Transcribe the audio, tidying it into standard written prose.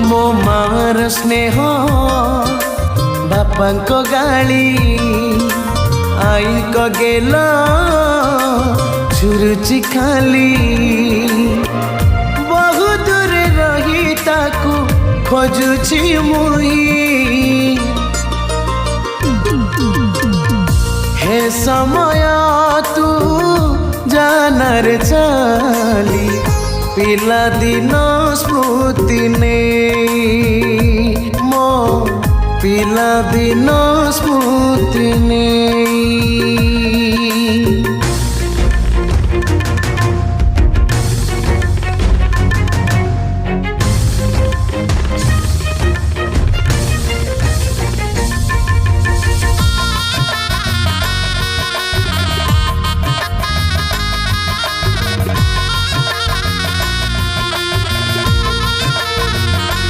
मो मार स्नेह बापांको गाली आई को गेल छुरुची खाली बहु दूर रही ताकू खोजुची मुई हे समय तू जानर चली पिला दिन स्मृति ने मो पिला दिन स्मृति ने।